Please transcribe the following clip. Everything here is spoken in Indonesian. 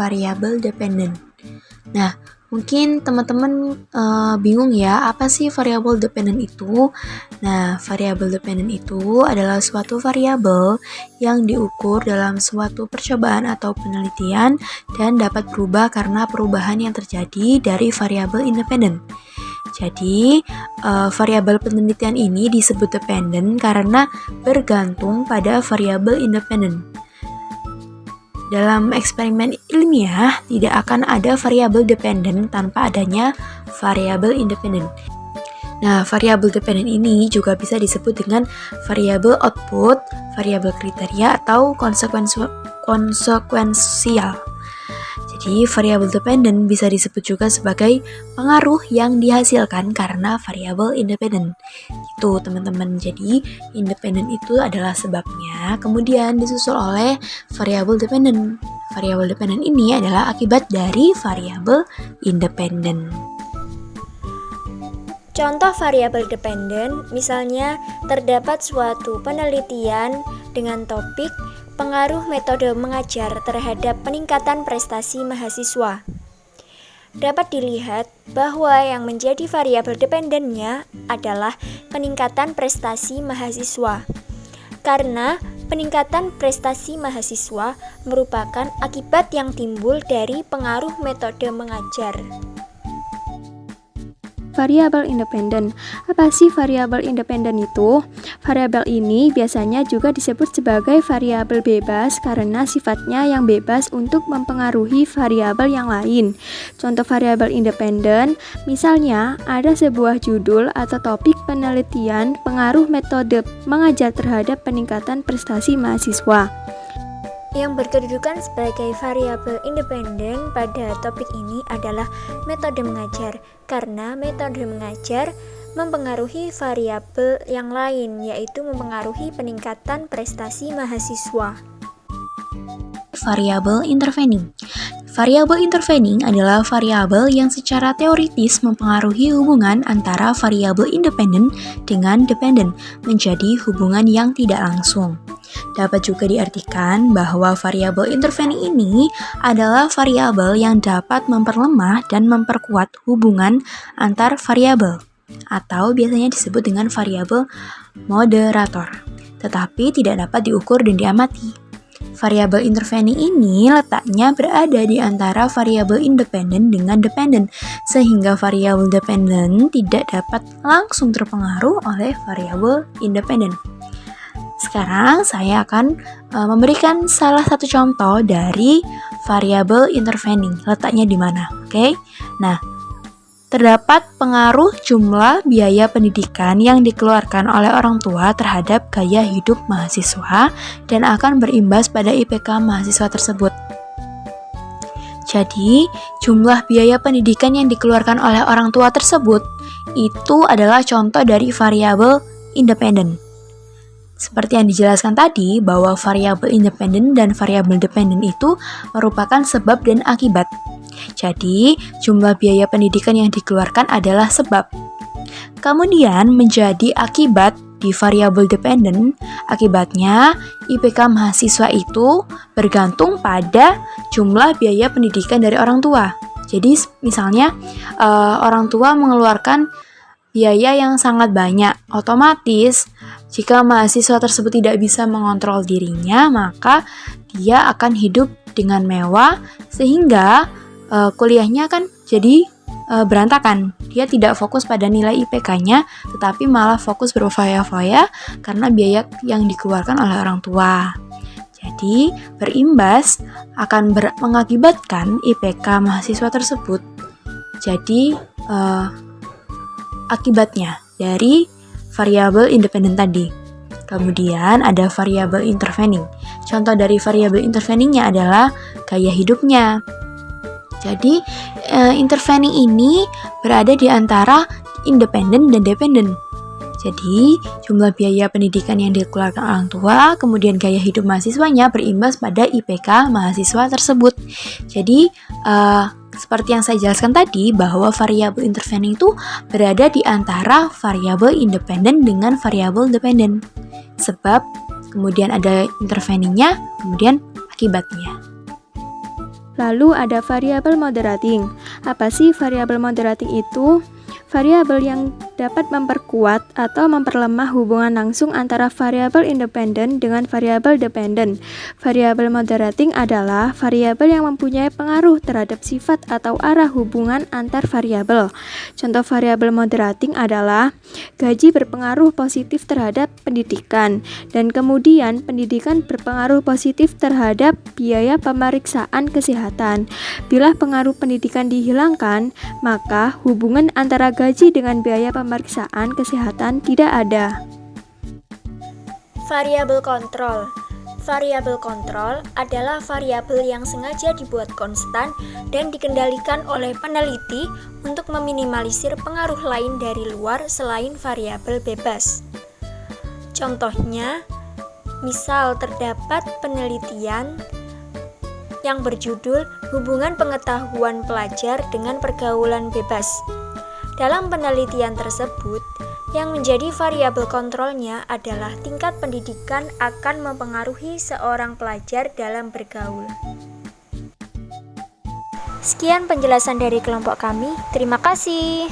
Variable dependent. Nah, mungkin teman-teman bingung ya, apa sih variable dependent itu? Nah, variable dependent itu adalah suatu variabel yang diukur dalam suatu percobaan atau penelitian dan dapat berubah karena perubahan yang terjadi dari variabel independen. Jadi, variabel penelitian ini disebut dependent karena bergantung pada variabel independen. Dalam eksperimen ilmiah, tidak akan ada variabel dependen tanpa adanya variabel independen. Nah, variabel dependen ini juga bisa disebut dengan variabel output, variabel kriteria, atau konsekuensial. Jadi, variabel dependen bisa disebut juga sebagai pengaruh yang dihasilkan karena variabel independen. Itu teman-teman. Jadi, independen itu adalah sebabnya, kemudian disusul oleh variabel dependen. Variabel dependen ini adalah akibat dari variabel independen. Contoh variabel dependen, misalnya terdapat suatu penelitian dengan topik pengaruh metode mengajar terhadap peningkatan prestasi mahasiswa. Dapat dilihat bahwa yang menjadi variabel dependennya adalah peningkatan prestasi mahasiswa. Karena peningkatan prestasi mahasiswa merupakan akibat yang timbul dari pengaruh metode mengajar. Variabel independen. Apa sih variabel independen itu? Variabel ini biasanya juga disebut sebagai variabel bebas karena sifatnya yang bebas untuk mempengaruhi variabel yang lain. Contoh variabel independen, misalnya ada sebuah judul atau topik penelitian pengaruh metode mengajar terhadap peningkatan prestasi mahasiswa. Yang berkedudukan sebagai variabel independen pada topik ini adalah metode mengajar, karena metode mengajar mempengaruhi variabel yang lain, yaitu mempengaruhi peningkatan prestasi mahasiswa. Variabel intervening. Variabel intervening adalah variabel yang secara teoritis mempengaruhi hubungan antara variabel independen dengan dependen menjadi hubungan yang tidak langsung. Dapat juga diartikan bahwa variabel intervening ini adalah variabel yang dapat memperlemah dan memperkuat hubungan antar variabel, atau biasanya disebut dengan variabel moderator, tetapi tidak dapat diukur dan diamati. Variabel intervening ini letaknya berada di antara variabel independen dengan dependen, sehingga variabel dependen tidak dapat langsung terpengaruh oleh variabel independen. Sekarang saya akan memberikan salah satu contoh dari variabel intervening. Letaknya di mana? Oke. Nah, terdapat pengaruh jumlah biaya pendidikan yang dikeluarkan oleh orang tua terhadap gaya hidup mahasiswa dan akan berimbas pada IPK mahasiswa tersebut. Jadi, jumlah biaya pendidikan yang dikeluarkan oleh orang tua tersebut itu adalah contoh dari variabel independen. Seperti yang dijelaskan tadi, bahwa variabel independen dan variabel dependen itu merupakan sebab dan akibat. Jadi, jumlah biaya pendidikan yang dikeluarkan adalah sebab. Kemudian menjadi akibat di variabel dependen, akibatnya IPK mahasiswa itu bergantung pada jumlah biaya pendidikan dari orang tua. Jadi, misalnya orang tua mengeluarkan biaya yang sangat banyak, otomatis jika mahasiswa tersebut tidak bisa mengontrol dirinya, maka dia akan hidup dengan mewah sehingga kuliahnya kan jadi berantakan. Dia tidak fokus pada nilai IPK-nya, tetapi malah fokus berfoya-foya karena biaya yang dikeluarkan oleh orang tua. Jadi, berimbas akan mengakibatkan IPK mahasiswa tersebut jadi akibatnya dari variabel independen tadi. Kemudian ada variabel intervening. Contoh dari variabel interveningnya adalah gaya hidupnya. Jadi intervening ini berada di antara independen dan dependen. Jadi, jumlah biaya pendidikan yang dikeluarkan orang tua, kemudian gaya hidup mahasiswanya berimbas pada IPK mahasiswa tersebut. Jadi, seperti yang saya jelaskan tadi, bahwa variabel intervening itu berada di antara variabel independen dengan variabel dependen. Sebab kemudian ada interveningnya, kemudian akibatnya. Lalu ada variabel moderating. Apa sih variabel moderating itu? Variabel yang dapat memperkuat atau memperlemah hubungan langsung antara variabel independen dengan variabel dependen. Variabel moderating adalah variabel yang mempunyai pengaruh terhadap sifat atau arah hubungan antar variabel. Contoh variabel moderating adalah gaji berpengaruh positif terhadap pendidikan, dan kemudian pendidikan berpengaruh positif terhadap biaya pemeriksaan kesehatan. Bila pengaruh pendidikan dihilangkan, maka hubungan antara gaji dengan biaya pemeriksaan kesehatan tidak ada. Variabel kontrol. Variabel kontrol adalah variabel yang sengaja dibuat konstan dan dikendalikan oleh peneliti untuk meminimalisir pengaruh lain dari luar selain variabel bebas. Contohnya, misal terdapat penelitian yang berjudul Hubungan Pengetahuan Pelajar dengan Pergaulan Bebas. Dalam penelitian tersebut, yang menjadi variabel kontrolnya adalah tingkat pendidikan akan mempengaruhi seorang pelajar dalam bergaul. Sekian penjelasan dari kelompok kami. Terima kasih.